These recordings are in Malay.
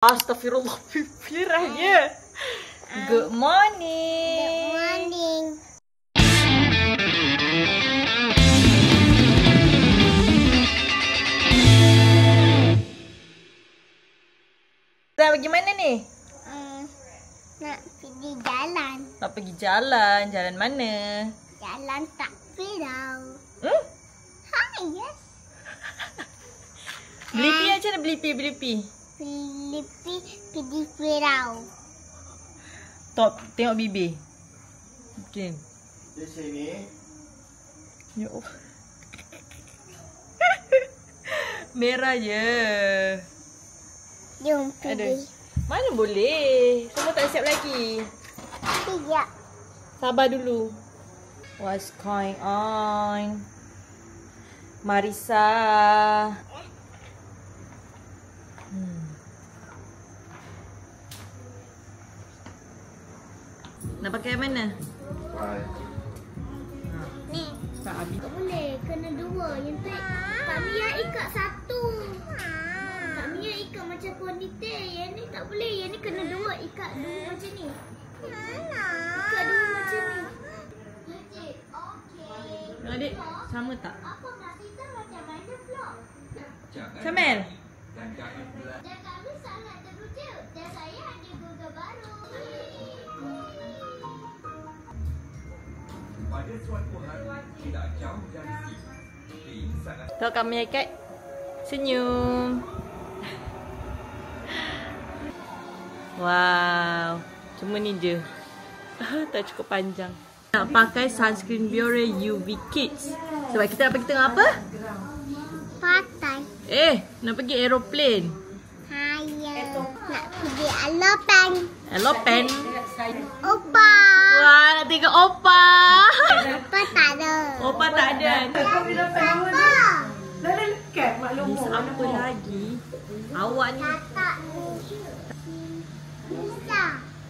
Astagfirullah, firahnya. Good morning. Good morning. Kita pergi mana ni? Nak pergi jalan. Nak pergi jalan. Jalan mana? Jalan tak Firau. Hi, yes. Belipi macam mana belipi? Filipi pergi Firau. Top, tengok bibir. Okay. Di sini. Ya Allah. Merah je. Jom Aduh. pergi. Mana boleh? Semua tak siap lagi. Sekejap. Sabar dulu. What's going on? Marisa. Nak pakai yang mana? Ni. Tak habis. Tak boleh. Kena dua. Yang tu Kak Mia ikat satu. Kak Mia ikat macam ponytail. Yang ni tak boleh. Yang ni kena dua. Ikat dua macam ni. Ikat dua macam ni. Okey. Adik, sama tak? Apa nak kita macam mana vlog? Camel? Dan kami sangat teruja. Dan saya ada Google baru. Pada suatu hari tidak jauh dari sini, sangat Tahu kami ikat? Senyum. Wow. Cuma ni je. Tak cukup panjang. Nak pakai sunscreen Biore UV Kids. Sebab kita nak pergi tengah apa? Patai. Nak pergi aeroplane. Hai. Nak pergi Alopan. Elopen. Opa. Wah, nak tengok Opa. Opa tak ada. Opa tak ada. Apa? Nisa apa lagi? Awak ni. Tak. Bisa.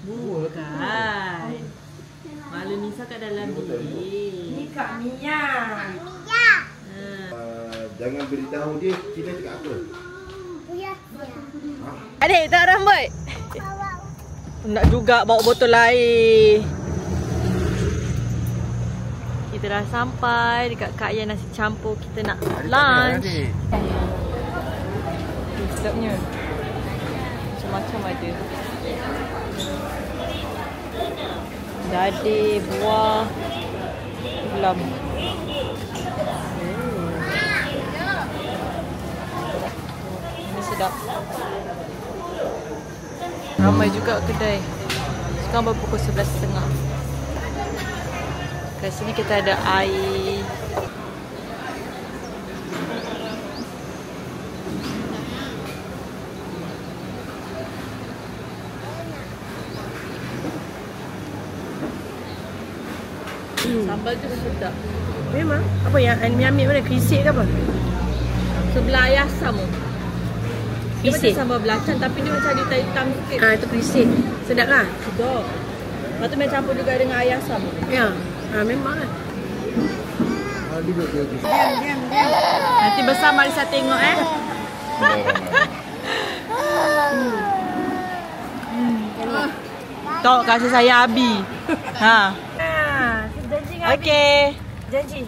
Bukan. Malu Nisa kat dalam ni. Kak Mia. Mia. Jangan beritahu dia kita cakap apa. Buya. Adik, tak rambut? Bawa. Nak juga bawa botol air. Kita dah sampai dekat Kak Yan nasi campur. Kita nak lunch. Sedapnya. Macam-macam ada. Dade, buah, gelam. Ini sedap. Ramai juga kedai. Sekarang baru pukul 11.30. Kat sini kita ada air. Sambal tu sedap. Memang. Apa yang Ami ambil mana? Krisik ke apa? Sebelah ayam asam tu. Dia Krisik? macam sambal belacan tapi dia macam ada hitam sikit. Itu krisik. Sedap lah. Sedap. Lepas tu main campur juga dengan ayam asam. Ya. Memang lah. Diam. Nanti besar Marisa tengok Tok kasih saya Abi. Janji dengan Okey. Janji.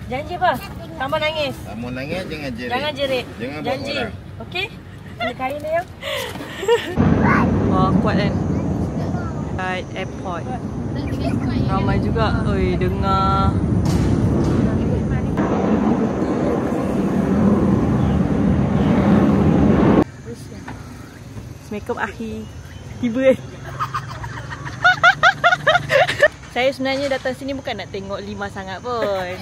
Janji apa? Tambah nangis. Kamu nangis jangan jerit. Jangan jerit. Jangan buat Janji. orang. Okey? Ini kain dia. Oh, kuat kan? Kat airport. Ramai juga. Oi, dengar. Makeup akhir. Tiba. Saya sebenarnya datang sini bukan nak tengok Lima sangat pun.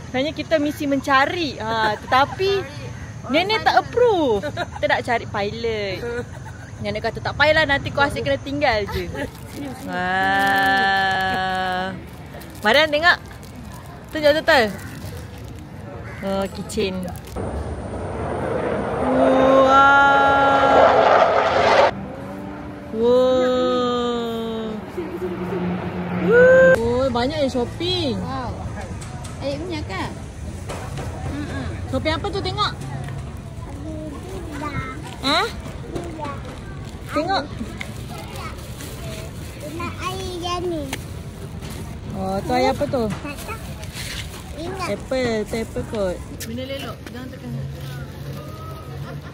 Sebenarnya kita misi mencari. Tetapi nenek tak approve. Kita nak cari pilot. Nenek kata tak payahlah, nanti kau asyik kena tinggal je. Marian tengok. Betul. Oh, kitchen. Oh, banyak yang shopping. Wow. Adik punya kan? Shopping apa tu tengok? Ada Ha? Tengok. Nak air dia ni. Oh, tu air apa tu? Tak tahu. Ingat. Apple, tu apple kot. Benda lelok, jangan tekan.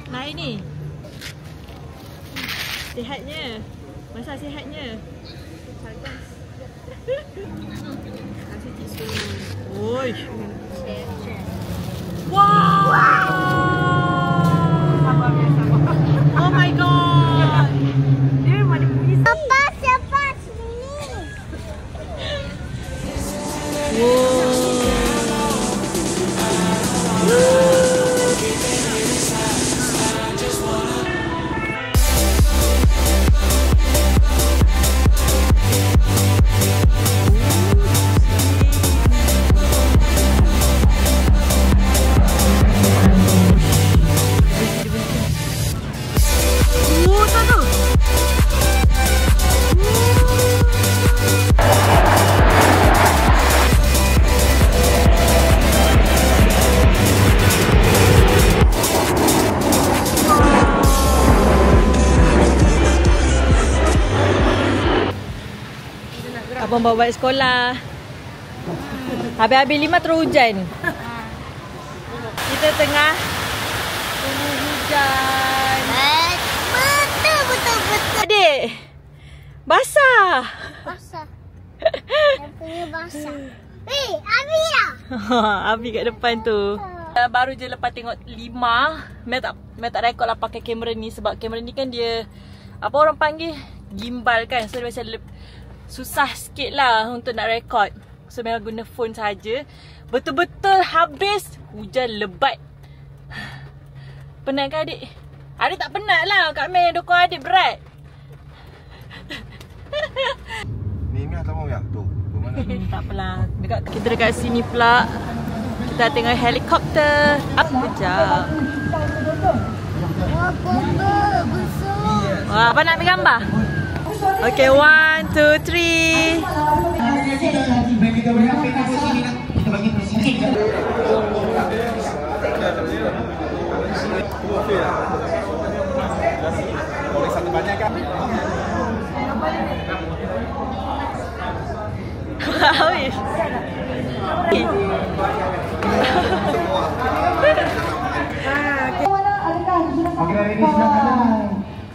Naik ni. Sihatnya. Masa sihatnya. Kasih tisu. Oi. Wow. Oh my god. Dia mana pergi? Cepat sini. Wow. Abang bawa balik sekolah. Habis-habis 5 terus hujan. Kita tengah tunggu hujan. Betul. Adik, basah. Basah. Yang punya basah. Abi lah. Abi kat depan tu. Baru je lepas tengok 5. Mel tak rekod lah pakai kamera ni. Sebab kamera ni kan dia, apa orang panggil, gimbal kan. So dia macam susah sikit lah untuk nak rekod. So Mel guna phone saja. Betul-betul habis hujan lebat. Penat kan adik? Adik tak penat lah. Kak Mel dukung adik berat. Ni tak mau ya? Tu mana? Tak apalah. Kita dekat sini pula. Kita tengok helikopter. Apa kejap. Wah, bomba besar. Wah, apa nak ambil gambar? Okay, 1, 2, 3. Boleh satu banyak kan? Habis.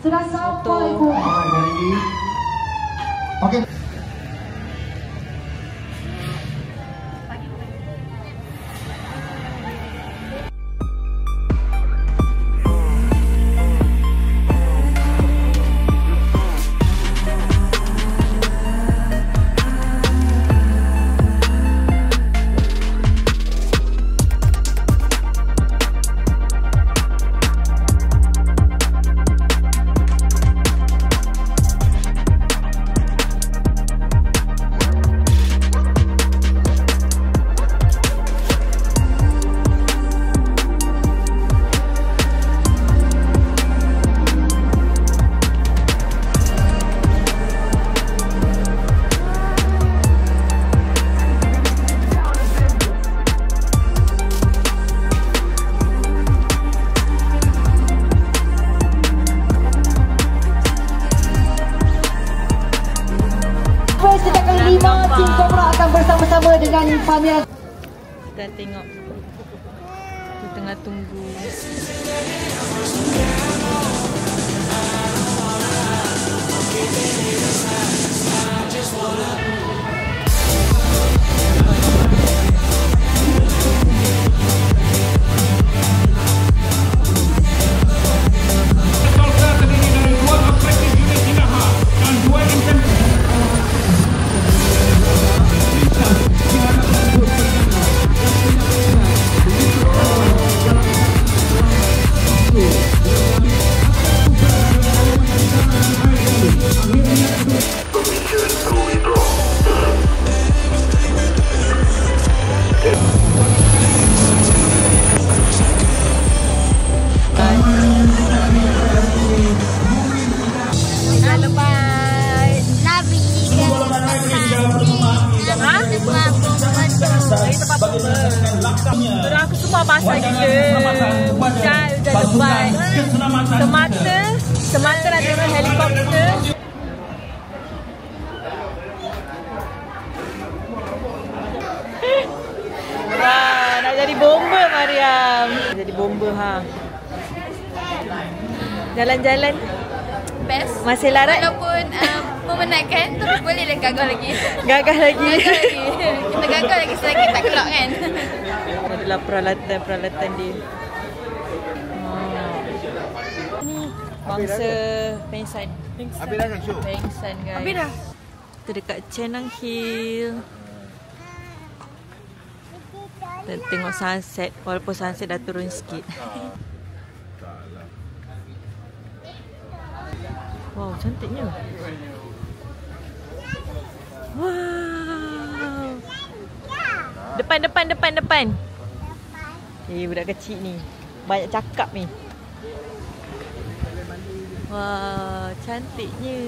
Sudah sampai Bu. Okey. Sejak kali 5, Tim Cobra akan bersama-sama dengan pameran. Kita tengok. Kita tengah tunggu. Aku semua basah gila. Hujan lebat. Semata nak tengok helikopter. Wah, nak jadi bomber Mariam. Jadi bomber ha. Jalan-jalan Best. masih larat. Walaupun memenatkan, tapi bolehlah gagah lagi. Gagah lagi. Gagah lagi. Kita gagah lagi selagi tak kelak kan. Adalah peralatan dia. Ni bangsa pengsan. Habis dah kan show? Pengsan guys. Habis dah? Kita dekat Cenang Hill. Dan tengok sunset. Walaupun sunset dah turun sikit. Wow, cantiknya. Wow. Depan. Budak kecil ni. Banyak cakap ni. Wah, cantiknya.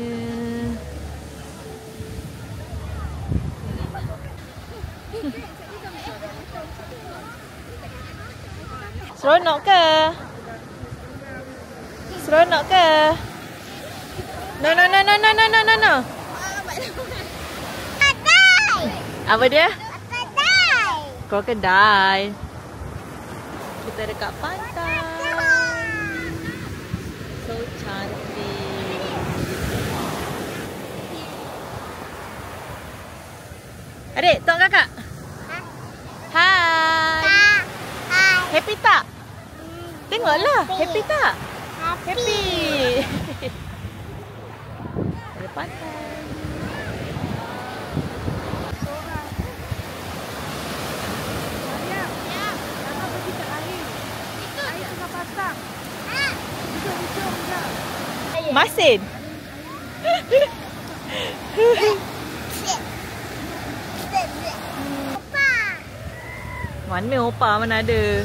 Seronok ke? No. Apa dia? Krokodil. Kita dekat pantai. So cantik. Adik, tengok kakak. Hai. Happy tak? Tengoklah, happy tak? Happy. Ada pantai. Masin. Mana opa, mana ada.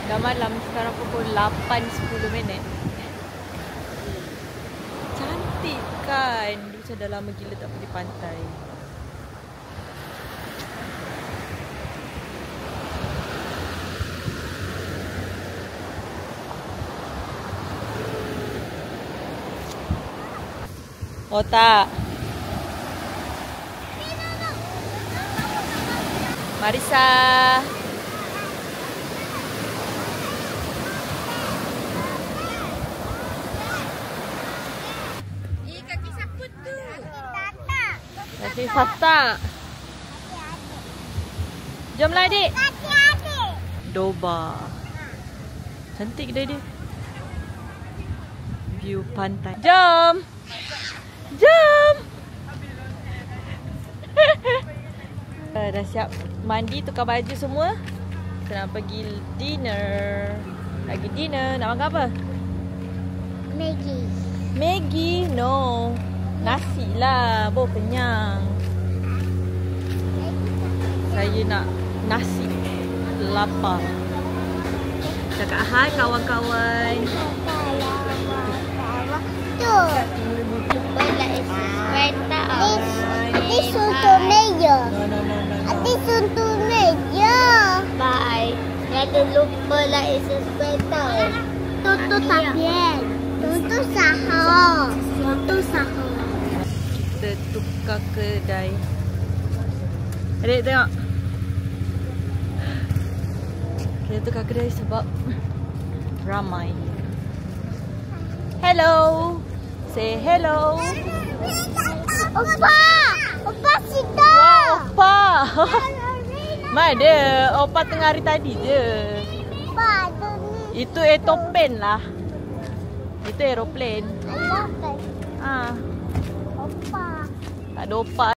Dah malam, sekarang pukul 8.10 minit. Cantik kan? Dia macam dah lama gila tak pergi pantai. Oh tak. Marisa. Kaki siapa tu? Kaki Fata. Jomlah adik. Doba. Cantik dia. View pantai. Jom. Dah siap mandi, tukar baju semua. Kita nak pergi dinner. Nak makan apa? Maggi? No. Nasi lah. Bo kenyang. Saya nak nasi. Lapar. Cakap hai kawan-kawan. This untuk meja. This untuk meja. Bye. Jangan lupa like subscribe. Tutup tapian. Tutup sahur. Kita tukar kedai. Adik tengok. Kita tukar kedai sebab ramai. Hello. Say hello. Opa sita. Opa. Mana? Opa tengah hari tadi je. Opa tu ni. Itu etopen lah. Itu aeroplane. I love it. Ah, Opa. tak ada opa.